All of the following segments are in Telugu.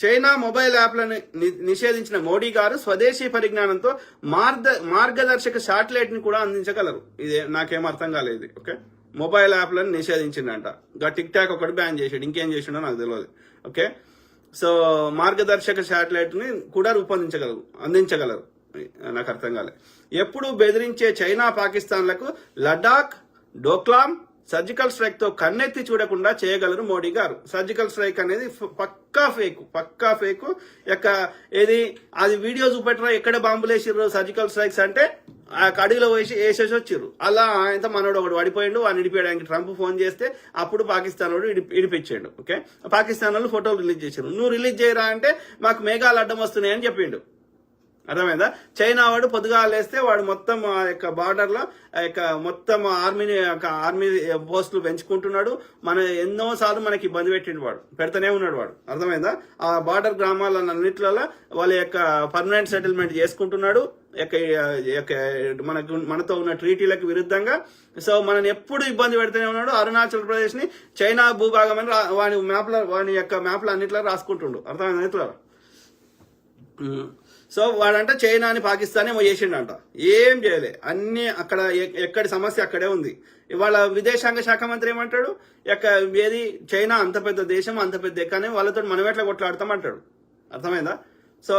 చైనా మొబైల్ యాప్లను నిషేధించిన మోడీ గారు స్వదేశీ పరిజ్ఞానంతో మార్గదర్శక శాటిలైట్ ని కూడా అందించగలరు. ఇదే నాకేం అర్థం కాలేదు. ఓకే, మొబైల్ యాప్లను నిషేధించిందంట, ఇంకా టిక్ టాక్ ఒకటి బ్యాన్ చేసాడు, ఇంకేం చేసిండో నాకు తెలియదు. ఓకే, సో మార్గదర్శక శాటిలైట్ ని కూడా అందించగలరు. నాకు అర్థం కాలేదు. ఎప్పుడు బెదిరించే చైనా పాకిస్తాన్లకు లడాక్, డోక్లాం సర్జికల్ స్ట్రైక్ తో కన్నెత్తి చూడకుండా చేయగలరు మోడీ గారు. సర్జికల్ స్ట్రైక్ అనేది పక్కా ఫేక్ ఏది అది వీడియో చూపెట్టరా ఎక్కడ బాంబులు వేసిర్రు సర్జికల్ స్ట్రైక్స్ అంటే ఆ కడిలో వేసేసి వచ్చిర్రు. అలా ఆయన మనోడు ఒకటి పడిపోయిండు, వాడిని ఇడిపోయడానికి ట్రంప్ ఫోన్ చేస్తే అప్పుడు పాకిస్తాన్ వాడు ఇడిపించాడు. ఓకే, పాకిస్తాన్ వాళ్ళు ఫోటోలు రిలీజ్ చేశారు. నువ్వు రిలీజ్ చేయరా అంటే మాకు మేఘాలు అడ్డం వస్తున్నాయని చెప్పిండు. అర్థమైందా? చైనా వాడు పొద్దుగా లేస్తే వాడు మొత్తం ఆ యొక్క బార్డర్ లో మొత్తం ఆర్మీ పోస్టులు పెంచుకుంటున్నాడు. ఎన్నోసార్లు మనకి ఇబ్బంది పెడతానే ఉన్నాడు వాడు. అర్థమైందా? ఆ బార్డర్ గ్రామాలన్నిట్లలో వాళ్ళ యొక్క పర్మనెంట్ సెటిల్మెంట్ చేసుకుంటున్నాడు మనతో ఉన్న ట్రీటీలకు విరుద్ధంగా. సో మనని ఎప్పుడు ఇబ్బంది పెడుతూనే ఉన్నాడు. అరుణాచల్ ప్రదేశ్ ని చైనా భూభాగం అని వాని యొక్క మ్యాప్లు అన్నిట్లో రాసుకుంటుండు. అర్థమైందా మిత్రులారా? సో వాడంట చైనాని పాకిస్తాన్ ఏమో చేసిండంట, ఏం చేయలే. అన్ని అక్కడ ఎక్కడి సమస్య అక్కడే ఉంది. ఇవాళ విదేశాంగ శాఖ మంత్రి ఏమంటాడు, ఏది చైనా అంత పెద్ద దేశం, అంత పెద్ద కానీ వాళ్ళతో మనం ఎట్లా కొట్లాడతామంటాడు. అర్థమైందా? సో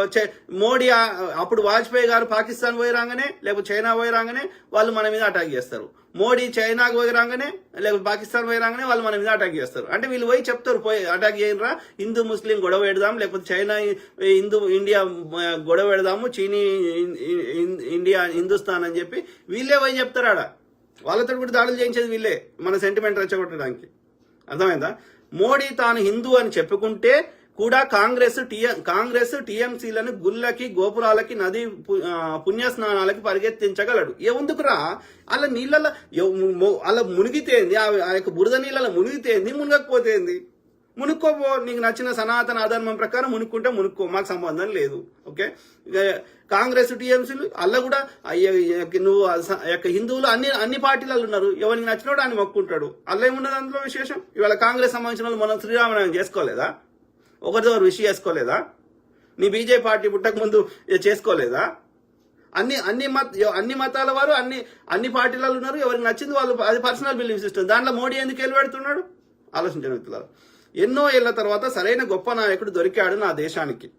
మోడీ అప్పుడు వాజ్పేయి గారు పాకిస్తాన్ పోయి రాగానే లేకపోతే చైనా పోయి రాగానే వాళ్ళు మన మీద అటాక్ చేస్తారు. మోడీ చైనాకు పోయి రాగానే లేకపోతే పాకిస్తాన్ పోయి రాగానే వాళ్ళు మన మీద అటాక్ చేస్తారు. అంటే వీళ్ళు పోయి చెప్తారు, పోయి అటాక్ చేయరా, హిందూ ముస్లిం గొడవ పెడదాం, లేకపోతే చైనా ఇండియా గొడవ పెడదాము, చీనీ ఇండియా హిందుస్థాన్ అని చెప్పి వీళ్ళే పోయి చెప్తారు. ఆడ వాళ్ళతో కూడా దాడులు చేయించేది వీళ్ళే, మన సెంటిమెంట్ రెచ్చగొట్టడానికి. అర్థమైందా? మోడీ తాను హిందూ అని చెప్పుకుంటే కూడా కాంగ్రెస్ టీఎంసీలను గుళ్ళకి, గోపురాలకి, నది పుణ్యస్నానాలకి పరిగెత్తించగలడు. ఎందుకురా? అలా నీళ్ళలో అలా మునిగితేంది, ఆ యొక్క బురద నీళ్ళలో మునిగితేంది, మునగకపోతేంది. మునుక్కోపో, నీకు నచ్చిన సనాతన అధర్మం ప్రకారం మునుక్కో, మాకు సంబంధం లేదు. ఓకే, కాంగ్రెస్ టీఎంసీలు అల్ల కూడా నువ్వు హిందువులు అన్ని పార్టీలలో ఉన్నారు. ఎవరికి నచ్చినోడు ఆయన మొక్కుంటాడు. అల్ల ఏమున్నది అందులో విశేషం? ఇవాళ కాంగ్రెస్ సంబంధించిన వాళ్ళు మనం శ్రీరామనవమి చేసుకోలేదా? ఒకరితో విష్ చేసుకోలేదా? నీ బీజేపీ పార్టీ పుట్టక ముందు చేసుకోలేదా? అన్ని మతాల వారు అన్ని పార్టీలలో ఉన్నారు. ఎవరికి నచ్చింది వాళ్ళు, అది పర్సనల్ బిలీఫ్ సిస్టమ్. దాంట్లో మోడీ ఎందుకు వెళ్ళబెడుతున్నాడు? ఆలోచించండి మిత్రులారా. ఎన్నో ఏళ్ల తర్వాత సరైన గొప్ప నాయకుడు దొరికాడు నా దేశానికి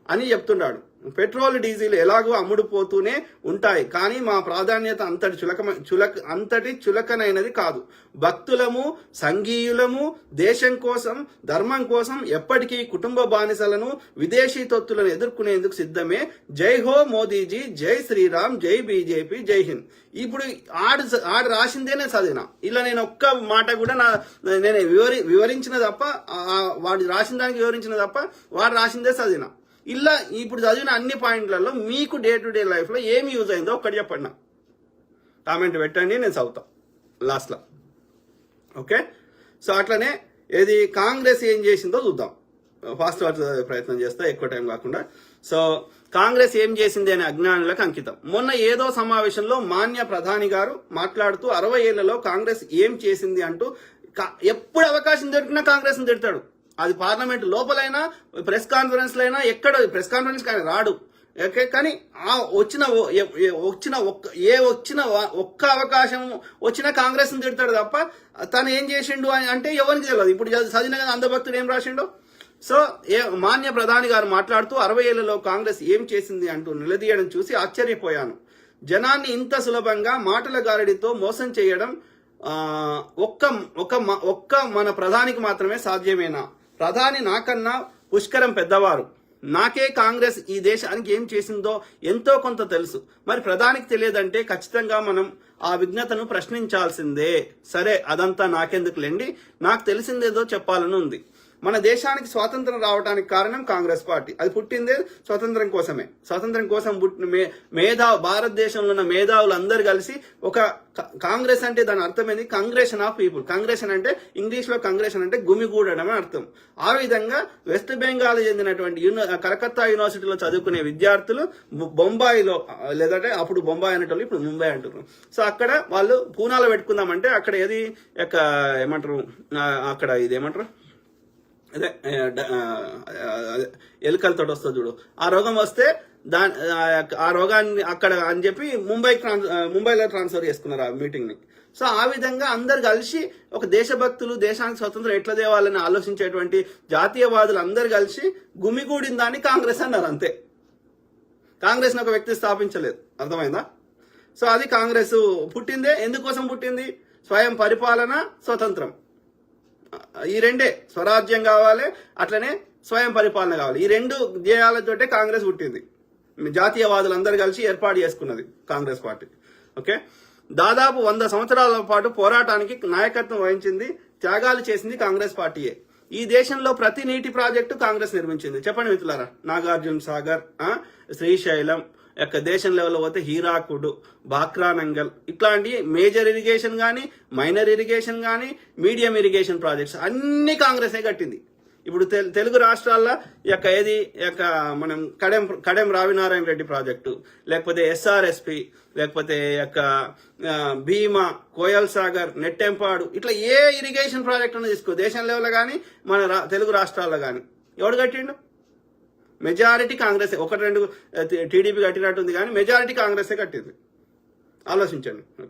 అని చెప్తున్నాడు. పెట్రోల్, డీజిల్ ఎలాగో అమ్ముడుపోతూనే ఉంటాయి, కానీ మా ప్రాధాన్యత అంతటి చులకనైనది కాదు. భక్తులము, సంఘీయులము, దేశం కోసం, ధర్మం కోసం ఎప్పటికీ కుటుంబ బానిసలను, విదేశీ తొత్తులను ఎదుర్కొనేందుకు సిద్ధమే. జై హో మోదీజీ, జై శ్రీరామ్, జై బీజేపీ, జై హింద్. ఇప్పుడు ఆడు రాసిందేనే చదివినా. ఇలా నేను ఒక్క మాట కూడా నేను వివరించిన తప్ప, వాడు రాసిన దానికి వివరించిన తప్ప వాడు రాసిందే చదివినా. ఇలా ఇప్పుడు చదివిన అన్ని పాయింట్లలో మీకు డే టు డే లైఫ్ లో ఏమి యూజ్ అయిందో ఒక్కటి చెప్పండి. కామెంట్ పెట్టండి, నేను చదువుతా లాస్ట్లో. ఓకే, సో అట్లనే ఏది కాంగ్రెస్ ఏం చేసిందో చూద్దాం. ఫాస్ట్ ప్రయత్నం చేస్తా, ఎక్కువ టైం కాకుండా. సో కాంగ్రెస్ ఏం చేసింది అనే అజ్ఞానులకు అంకితం. మొన్న ఏదో సమావేశంలో మాన్య ప్రధాని గారు మాట్లాడుతూ 60 ఏళ్లలో కాంగ్రెస్ ఏం చేసింది అంటూ ఎప్పుడు అవకాశం దొరికినా కాంగ్రెస్ ని తిడతాడు. అది పార్లమెంట్ లోపలైనా, ప్రెస్ కాన్ఫరెన్స్ లో అయినా, ఎక్కడ ప్రెస్ కాన్ఫరెన్స్ కానీ రాడు. కానీ వచ్చిన ఒక్క అవకాశం వచ్చినా కాంగ్రెస్ ని తిడతాడు తప్ప తను ఏం చేసిండు అంటే ఎవరికి తెలియదు. ఇప్పుడు చదివిన కదా అందభక్తుడు ఏం రాసిండు. సో మాన్య ప్రధాని గారు మాట్లాడుతూ 60 ఏళ్లలో కాంగ్రెస్ ఏం చేసింది అంటూ నిలదీయడం చూసి ఆశ్చర్యపోయాను. జనాన్ని ఇంత సులభంగా మాటల గారడితో మోసం చేయడం ఒక్క మన ప్రధానికి మాత్రమే సాధ్యమేనా? ప్రధాని నాకన్నా పుష్కరం పెద్దవారు. నాకే కాంగ్రెస్ ఈ దేశానికి ఏం చేసిందో ఎంతో కొంత తెలుసు. మరి ప్రధానికి తెలియదంటే ఖచ్చితంగా మనం ఆ విజ్ఞతను ప్రశ్నించాల్సిందే. సరే, అదంతా నాకెందుకులేండి, నాకు తెలిసిందేదో చెప్పాలని ఉంది. మన దేశానికి స్వాతంత్రం రావడానికి కారణం కాంగ్రెస్ పార్టీ. అది పుట్టిందే స్వతంత్రం కోసమే. స్వతంత్రం కోసం భారతదేశంలో ఉన్న మేధావులు అందరు కలిసి ఒక కాంగ్రెస్ అంటే దాని అర్థమైంది కంగ్రెషన్ ఆఫ్ పీపుల్. కంగ్రెషన్ అంటే ఇంగ్లీష్ లో కంగ్రెషన్ అంటే గుమిగూడడం అని అర్థం. ఆ విధంగా వెస్ట్ బెంగాల్ చెందినటువంటి కలకత్తా యూనివర్సిటీలో చదువుకునే విద్యార్థులు బొంబాయిలో, లేదంటే అప్పుడు బొంబాయి అనేటోళ్ళు ఇప్పుడు ముంబై అంటున్నారు. సో అక్కడ వాళ్ళు పూనాలో పెట్టుకుందామంటే అక్కడ ఏమంటారు, అక్కడ ఇదేమంటారు అదే ఎలుకలతో వస్తుంది చూడు, ఆ రోగం వస్తే ఆ రోగాన్ని అక్కడ అని చెప్పి ముంబైలో ట్రాన్స్ఫర్ చేసుకున్నారు ఆ మీటింగ్ ని. సో ఆ విధంగా అందరు కలిసి ఒక దేశభక్తులు దేశానికి స్వతంత్రం ఎట్లా తేవాలని ఆలోచించేటువంటి జాతీయవాదులు అందరు కలిసి గుమిగూడిన దాన్ని కాంగ్రెస్ అన్నారు అంతే. కాంగ్రెస్ ఒక వ్యక్తి స్థాపించలేదు, అర్థమైందా? సో అది కాంగ్రెస్ పుట్టిందే ఎందుకోసం పుట్టింది? స్వయం పరిపాలన, స్వతంత్రం, ఈ రెండే. స్వరాజ్యం కావాలి, అట్లనే స్వయం పరిపాలన కావాలి. ఈ రెండు ధ్యేయాలతోటే కాంగ్రెస్ పుట్టింది. జాతీయవాదులు అందరు కలిసి ఏర్పాటు చేసుకున్నది కాంగ్రెస్ పార్టీ. ఓకే, దాదాపు 100 సంవత్సరాల పాటు పోరాటానికి నాయకత్వం వహించింది, త్యాగాలు చేసింది కాంగ్రెస్ పార్టీయే. ఈ దేశంలో ప్రతి నీటి ప్రాజెక్టు కాంగ్రెస్ నిర్మించింది. చెప్పండి మిత్రులారా, నాగార్జున సాగర్, శ్రీశైలం, దేశం లెవెల్లో పోతే హీరాకుడు, బాక్రానంగల్, ఇట్లాంటి మేజర్ ఇరిగేషన్ కానీ, మైనర్ ఇరిగేషన్ కానీ, మీడియం ఇరిగేషన్ ప్రాజెక్ట్స్ అన్ని కాంగ్రెసే కట్టింది. ఇప్పుడు తెలుగు రాష్ట్రాల్లో ఏది మనం కడెం రావినారాయణ రెడ్డి ప్రాజెక్టు, లేకపోతే ఎస్ఆర్ఎస్పి, లేకపోతే భీమా, కోయల్ సాగర్, నెట్టెంపాడు, ఇట్లా ఏ ఇరిగేషన్ ప్రాజెక్ట్ ఉన్న తీసుకో, దేశం లెవెల్లో కానీ మన తెలుగు రాష్ట్రాల్లో కానీ ఎవడు కట్టిండు? మెజారిటీ కాంగ్రెసే. 1-2 టీడీపీ కట్టినట్టుంది కానీ మెజారిటీ కాంగ్రెసే కట్టింది. ఆలోచించండి.